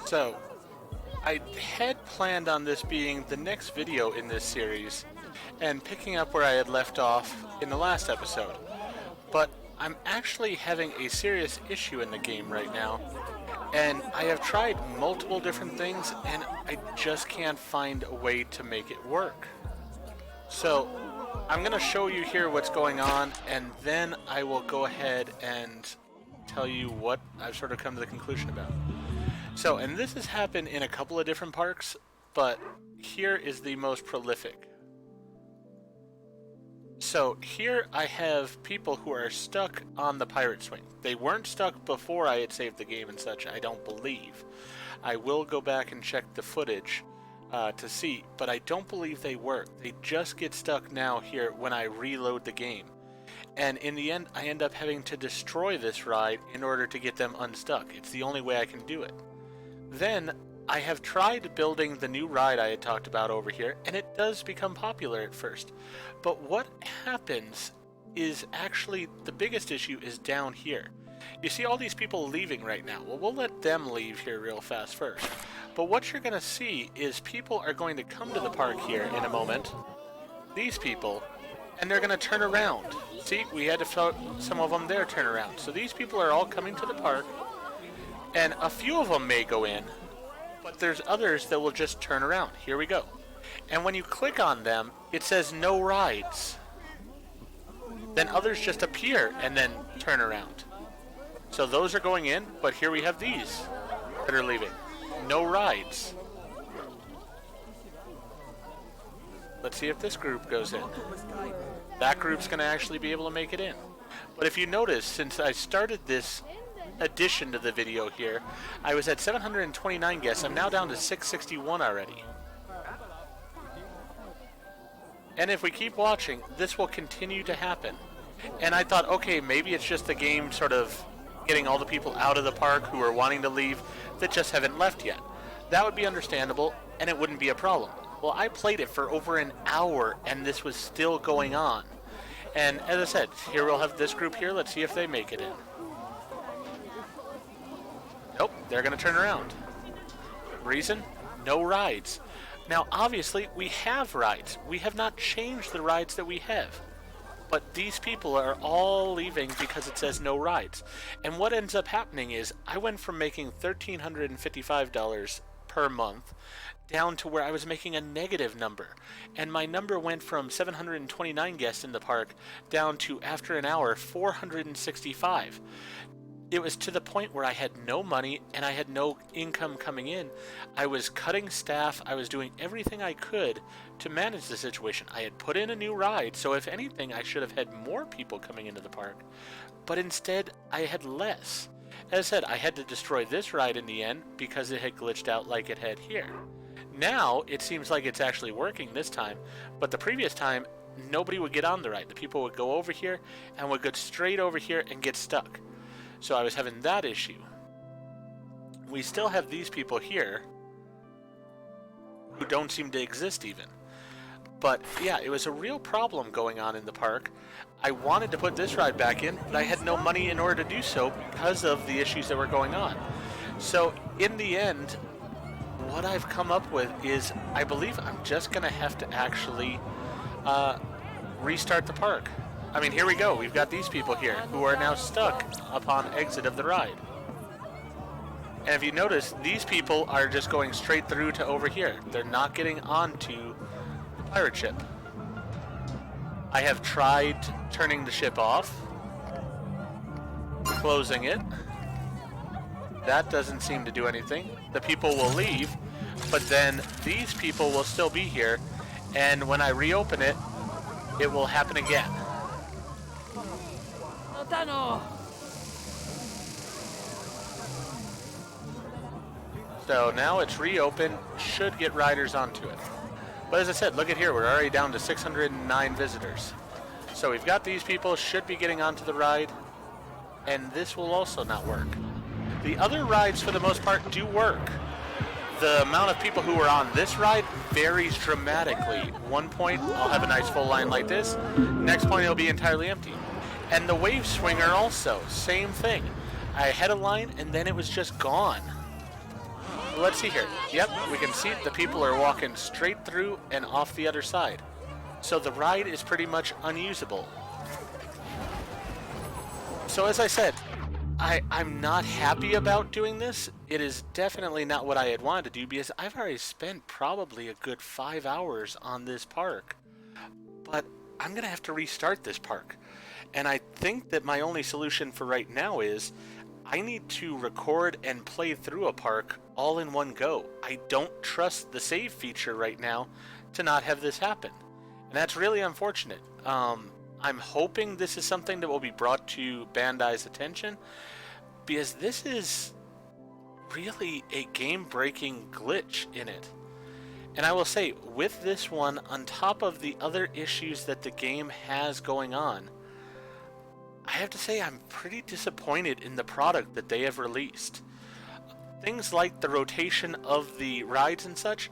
So, I had planned on this being the next video in this series, and picking up where I had left off in the last episode. But I'm actually having a serious issue in the game right now, and I have tried multiple different things, and I just can't find a way to make it work. So, I'm going to show you here what's going on, and then I will go ahead and tell you what I've sort of come to the conclusion about. So, and this has happened in a couple of different parks, but here is the most prolific. So here I have people who are stuck on the pirate swing. They weren't stuck before I had saved the game and such, I don't believe. I will go back and check the footage to see, but I don't believe they were. They just get stuck now here when I reload the game. And in the end, I end up having to destroy this ride in order to get them unstuck. It's the only way I can do it. Then I have tried building the new ride I had talked about over here, and it does become popular at first. But what happens is actually the biggest issue is down here. You see all these people leaving right now. Well, we'll let them leave here real fast first. But what you're going to see is people are going to come to the park here in a moment. These people. And they're going to turn around. See, we had to float some of them there turn around. So these people are all coming to the park. And a few of them may go in. But there's others that will just turn around. Here we go. And when you click on them, it says no rides. Then others just appear and then turn around. So those are going in, but here we have these that are leaving. No rides. Let's see if this group goes in. That group's going to actually be able to make it in. But if you notice, since I started this addition to the video here, I was at 729 guests. I'm now down to 661 already. And if we keep watching, this will continue to happen. And I thought, okay, maybe it's just the game sort of getting all the people out of the park who are wanting to leave that just haven't left yet. That would be understandable, and it wouldn't be a problem. Well, I played it for over an hour, and this was still going on. And as I said, here we'll have this group here. Let's see if they make it in. Nope, they're going to turn around. Reason? No rides. Now, obviously, we have rides. We have not changed the rides that we have. But these people are all leaving because it says no rides. And what ends up happening is I went from making $1,355 per month down to where I was making a negative number. And my number went from 729 guests in the park down to, after an hour, 465. It was to the point where I had no money and I had no income coming in. I was cutting staff. I was doing everything I could to manage the situation. I had put in a new ride, so if anything, I should have had more people coming into the park. But instead, I had less. As I said, I had to destroy this ride in the end because it had glitched out like it had here. Now, it seems like it's actually working this time, but the previous time, nobody would get on the ride. The people would go over here and would go straight over here and get stuck. So I was having that issue. We still have these people here who don't seem to exist even. But yeah, it was a real problem going on in the park. I wanted to put this ride back in, but I had no money in order to do so because of the issues that were going on. So in the end, what I've come up with is I believe I'm just going to have to actually restart the park. I mean, here we go. We've got these people here who are now stuck upon exit of the ride. And if you notice, these people are just going straight through to over here. They're not getting onto the pirate ship. I have tried turning the ship off, closing it. That doesn't seem to do anything. The people will leave, but then these people will still be here, and when I reopen it, it will happen again. So now it's reopened, should get riders onto it. But as I said, look at here, we're already down to 609 visitors. So we've got these people, should be getting onto the ride, and this will also not work. The other rides, for the most part, do work. The amount of people who are on this ride varies dramatically. One point, I'll have a nice full line like this. Next point, it'll be entirely empty. And the wave swinger also, same thing. I had a line, and then it was just gone. Let's see here. Yep, we can see the people are walking straight through and off the other side. So the ride is pretty much unusable. So as I said, I'm not happy about doing this. It is definitely not what I had wanted to do because I've already spent probably a good 5 hours on this park. But I'm going to have to restart this park. And I think that my only solution for right now is I need to record and play through a park all in one go. I don't trust the save feature right now to not have this happen. And that's really unfortunate. I'm hoping this is something that will be brought to Bandai's attention, because this is really a game-breaking glitch in it. And I will say, with this one, on top of the other issues that the game has going on, I have to say I'm pretty disappointed in the product that they have released. Things like the rotation of the rides and such,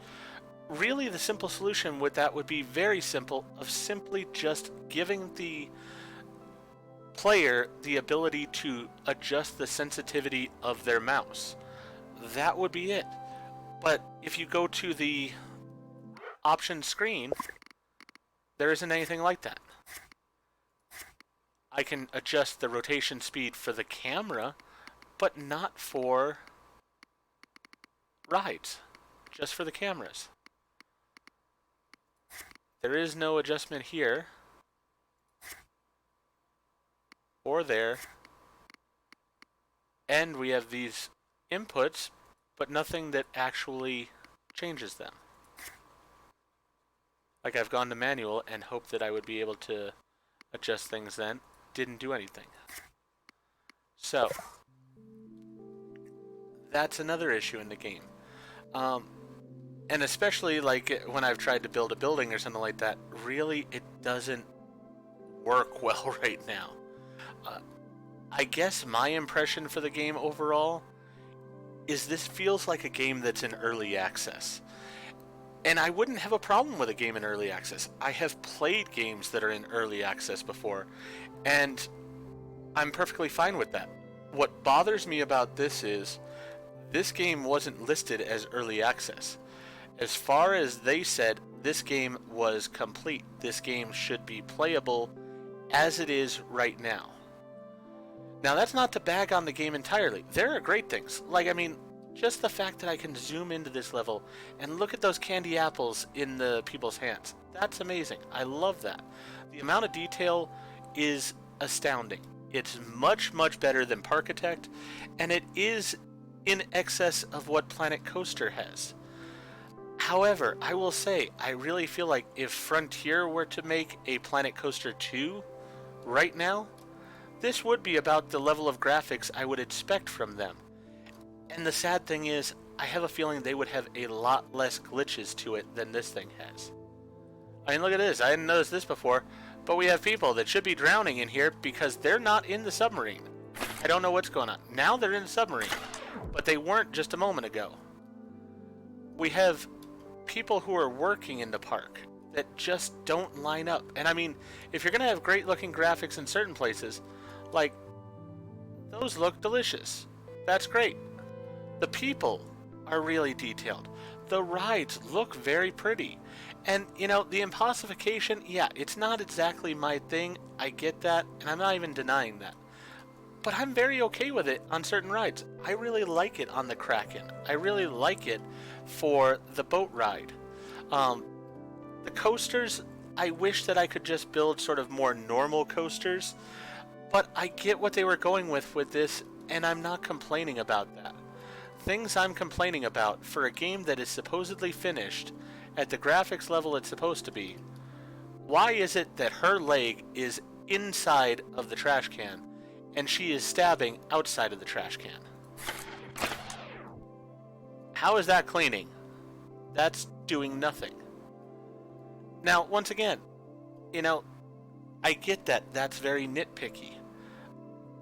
really the simple solution with that would be very simple, of simply just giving the player the ability to adjust the sensitivity of their mouse. That would be it. But if you go to the options screen, there isn't anything like that. I can adjust the rotation speed for the camera, but not for rides, just for the cameras. There is no adjustment here or there, and we have these inputs, but nothing that actually changes them. Like, I've gone to manual and hoped that I would be able to adjust things then. Didn't do anything. So, that's another issue in the game. And especially like when I've tried to build a building or something like that, really it doesn't work well right now. I guess my impression for the game overall is this feels like a game that's in early access. And I wouldn't have a problem with a game in early access. I have played games that are in early access before, and I'm perfectly fine with that. What bothers me about this is this game wasn't listed as early access. As far as they said, this game was complete. This game should be playable as it is right now. Now, that's not to bag on the game entirely. There are great things. Like, I mean, just the fact that I can zoom into this level and look at those candy apples in the people's hands. That's amazing. I love that. The amount of detail is astounding. It's much, much better than Parkitect, and it is in excess of what Planet Coaster has. However, I will say, I really feel like if Frontier were to make a Planet Coaster 2 right now, this would be about the level of graphics I would expect from them. And the sad thing is, I have a feeling they would have a lot less glitches to it than this thing has. I mean, look at this. I hadn't noticed this before, but we have people that should be drowning in here because they're not in the submarine. I don't know what's going on. Now they're in the submarine, but they weren't just a moment ago. We have people who are working in the park that just don't line up. And I mean, if you're going to have great looking graphics in certain places, like, those look delicious. That's great. The people are really detailed. The rides look very pretty. And, you know, the impossification, yeah, it's not exactly my thing. I get that, and I'm not even denying that. But I'm very okay with it on certain rides. I really like it on the Kraken. I really like it for the boat ride. The coasters, I wish that I could just build sort of more normal coasters. But I get what they were going with this, and I'm not complaining about that. Things I'm complaining about for a game that is supposedly finished at the graphics level it's supposed to be. Why is it that her leg is inside of the trash can and she is stabbing outside of the trash can? How is that cleaning? That's doing nothing. Now, once again, you know, I get that that's very nitpicky,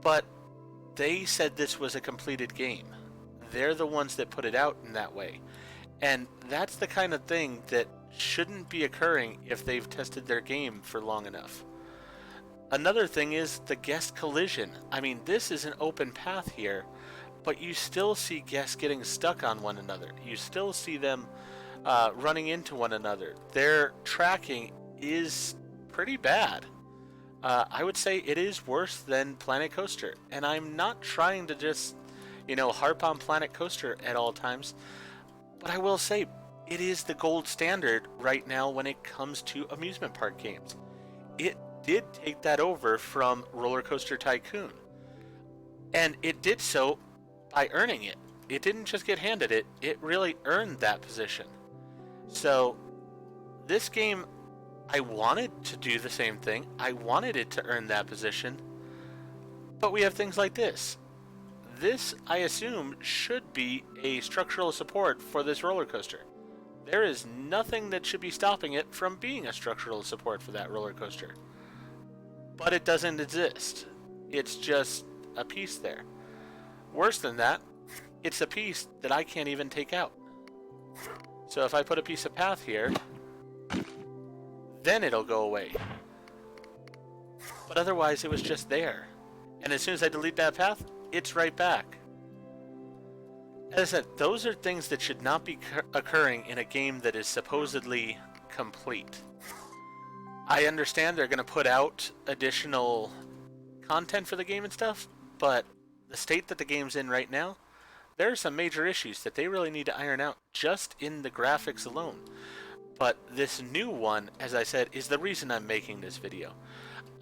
but they said this was a completed game. They're the ones that put it out in that way. And that's the kind of thing that shouldn't be occurring if they've tested their game for long enough. Another thing is the guest collision. I mean, this is an open path here, but you still see guests getting stuck on one another. You still see them running into one another. Their tracking is pretty bad. I would say it is worse than Planet Coaster, and I'm not trying to just, harp on Planet Coaster at all times, but I will say it is the gold standard right now when it comes to amusement park games. It did take that over from Roller Coaster Tycoon, and it did so by earning it. It didn't just get handed it, it really earned that position. So this game, I wanted to do the same thing. I wanted it to earn that position, but we have things like this. This, I assume, should be a structural support for this roller coaster. There is nothing that should be stopping it from being a structural support for that roller coaster. But it doesn't exist. It's just a piece there. Worse than that, it's a piece that I can't even take out. So if I put a piece of path here, then it'll go away. But otherwise it was just there. And as soon as I delete that path, it's right back. As I said, those are things that should not be occurring in a game that is supposedly complete. I understand they're going to put out additional content for the game and stuff, but the state that the game's in right now, there are some major issues that they really need to iron out just in the graphics alone. But this new one, as I said, is the reason I'm making this video.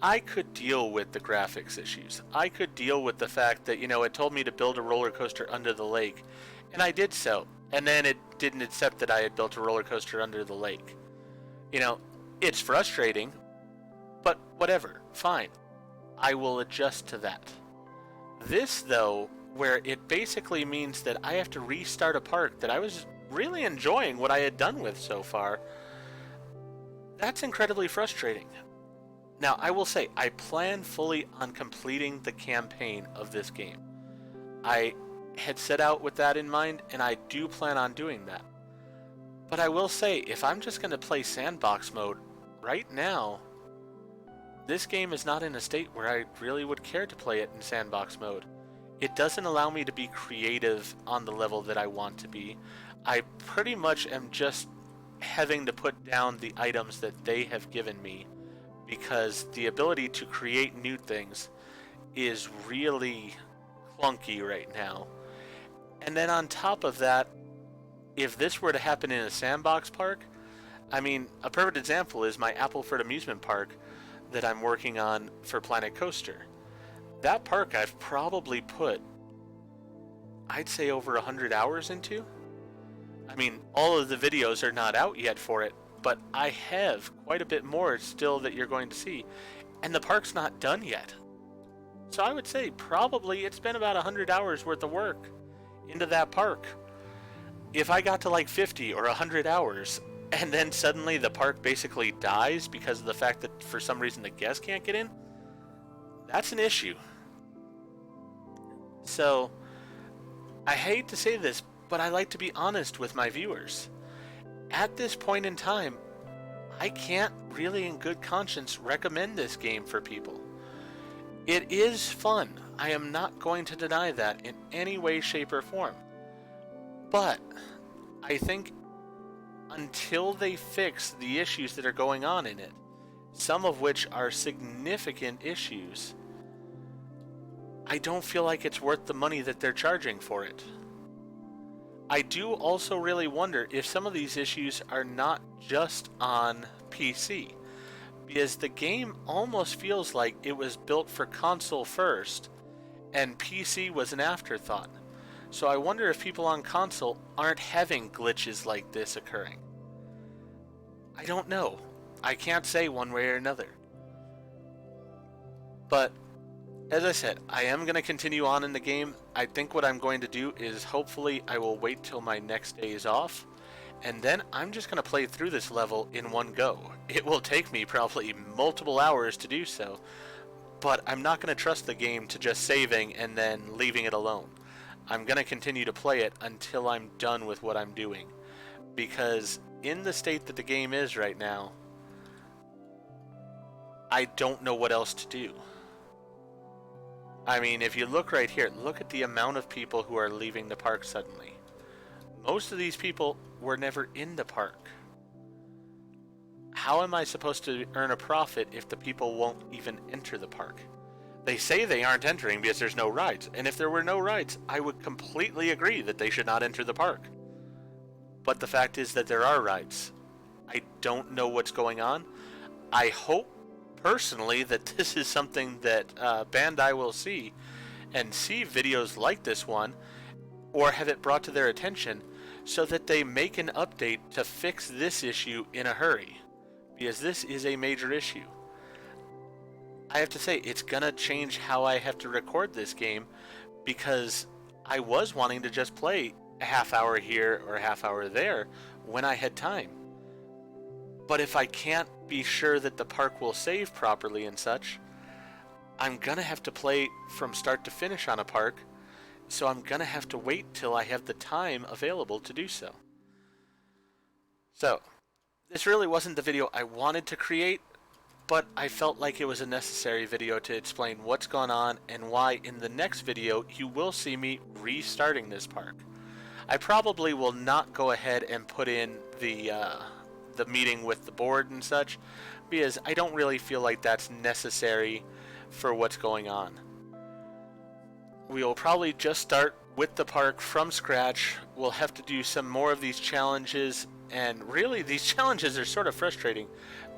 I could deal with the graphics issues. I could deal with the fact that, it told me to build a roller coaster under the lake, and I did so. And then it didn't accept that I had built a roller coaster under the lake. It's frustrating, but whatever, fine. I will adjust to that. This, though, where it basically means that I have to restart a park that I was really enjoying what I had done with so far, that's incredibly frustrating. Now, I will say, I plan fully on completing the campaign of this game. I had set out with that in mind, and I do plan on doing that. But I will say, if I'm just going to play sandbox mode, right now, this game is not in a state where I really would care to play it in sandbox mode. It doesn't allow me to be creative on the level that I want to be. I pretty much am just having to put down the items that they have given me, because the ability to create new things is really clunky right now. And then on top of that, if this were to happen in a sandbox park, a perfect example is my Appleford amusement park that I'm working on for Planet Coaster. That park I've probably put, I'd say, over 100 hours into. All of the videos are not out yet for it, but I have quite a bit more still that you're going to see, and the park's not done yet. So I would say probably it's been about 100 hours worth of work into that park. If I got to like 50 or 100 hours, and then suddenly the park basically dies because of the fact that for some reason the guests can't get in, that's an issue. So, I hate to say this, but I like to be honest with my viewers. At this point in time, I can't really in good conscience recommend this game for people. It is fun. I am not going to deny that in any way, shape, or form. But I think until they fix the issues that are going on in it, some of which are significant issues, I don't feel like it's worth the money that they're charging for it. I do also really wonder if some of these issues are not just on PC, because the game almost feels like it was built for console first, and PC was an afterthought. So I wonder if people on console aren't having glitches like this occurring. I don't know. I can't say one way or another. But as I said, I am going to continue on in the game. I think what I'm going to do is hopefully I will wait till my next day is off, and then I'm just going to play through this level in one go. It will take me probably multiple hours to do so, but I'm not going to trust the game to just saving and then leaving it alone. I'm going to continue to play it until I'm done with what I'm doing, because in the state that the game is right now, I don't know what else to do. I mean, if you look right here, look at the amount of people who are leaving the park suddenly. Most of these people were never in the park. How am I supposed to earn a profit if the people won't even enter the park? They say they aren't entering because there's no rides, and if there were no rides, I would completely agree that they should not enter the park. But the fact is that there are rides. I don't know what's going on. I hope, personally, that this is something that Bandai will see, and see videos like this one, or have it brought to their attention, so that they make an update to fix this issue in a hurry. Because this is a major issue. I have to say, it's gonna change how I have to record this game, because I was wanting to just play a half hour here or a half hour there when I had time. But if I can't be sure that the park will save properly and such, I'm gonna have to play from start to finish on a park, so I'm gonna have to wait till I have the time available to do so. So, this really wasn't the video I wanted to create, but I felt like it was a necessary video to explain what's gone on and why in the next video you will see me restarting this park. I probably will not go ahead and put in the meeting with the board and such, because I don't really feel like that's necessary for what's going on. We will probably just start with the park from scratch. We'll have to do some more of these challenges, and really these challenges are sort of frustrating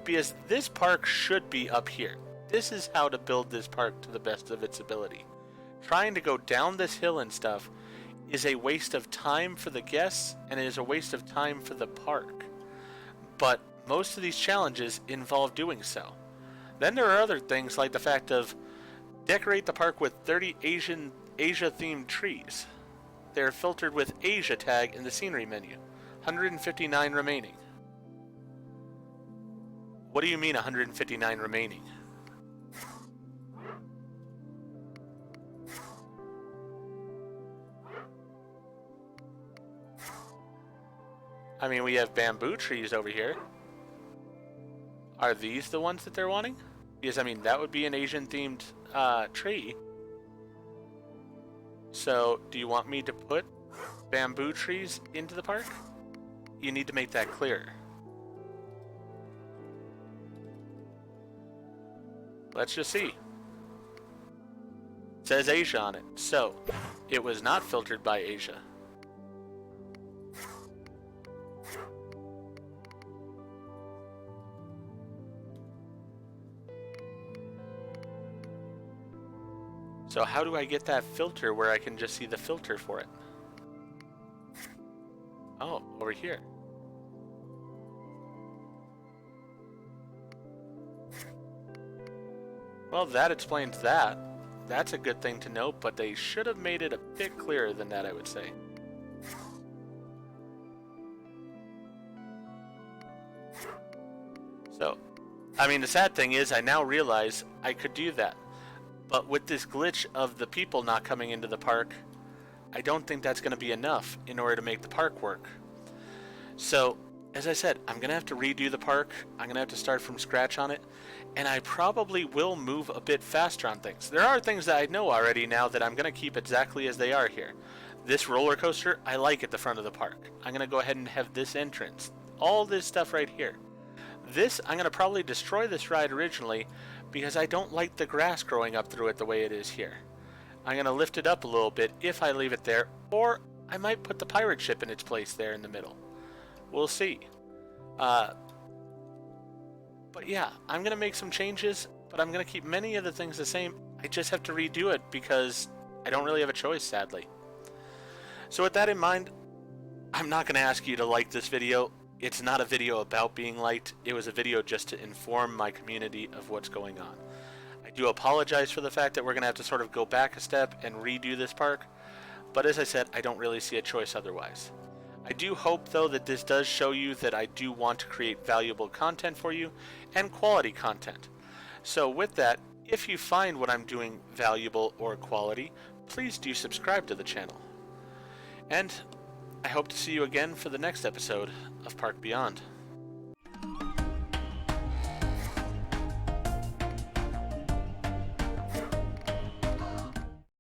because this park should be up here. This is how to build this park to the best of its ability. Trying to go down this hill and stuff is a waste of time for the guests, and it is a waste of time for the park. But most of these challenges involve doing so. Then there are other things like the fact of decorate the park with 30 Asia-themed trees. They are filtered with Asia tag in the scenery menu. 159 remaining. What do you mean 159 remaining? I mean, we have bamboo trees over here. Are these the ones that they're wanting? Because, I mean, that would be an Asian-themed tree. So, do you want me to put bamboo trees into the park? You need to make that clear. Let's just see. It says Asia on it, so it was not filtered by Asia. So how do I get that filter where I can just see the filter for it? Oh, over here. Well, that explains that. That's a good thing to know, but they should have made it a bit clearer than that, I would say. So, I mean, the sad thing is I now realize I could do that. But with this glitch of the people not coming into the park, I don't think that's going to be enough in order to make the park work. So, as I said, I'm going to have to redo the park. I'm going to have to start from scratch on it. And I probably will move a bit faster on things. There are things that I know already now that I'm going to keep exactly as they are here. This roller coaster, I like at the front of the park. I'm going to go ahead and have this entrance. All this stuff right here. This, I'm going to probably destroy this ride originally because I don't like the grass growing up through it the way it is here. I'm going to lift it up a little bit if I leave it there, or I might put the pirate ship in its place there in the middle. We'll see. But yeah, I'm going to make some changes, but I'm going to keep many of the things the same. I just have to redo it because I don't really have a choice, sadly. So with that in mind, I'm not going to ask you to like this video. It's not a video about being liked. It was a video just to inform my community of what's going on. I do apologize for the fact that we're going to have to sort of go back a step and redo this park, but as I said, I don't really see a choice otherwise. I do hope, though, that this does show you that I do want to create valuable content for you and quality content. So with that, if you find what I'm doing valuable or quality, please do subscribe to the channel. And I hope to see you again for the next episode of Park Beyond.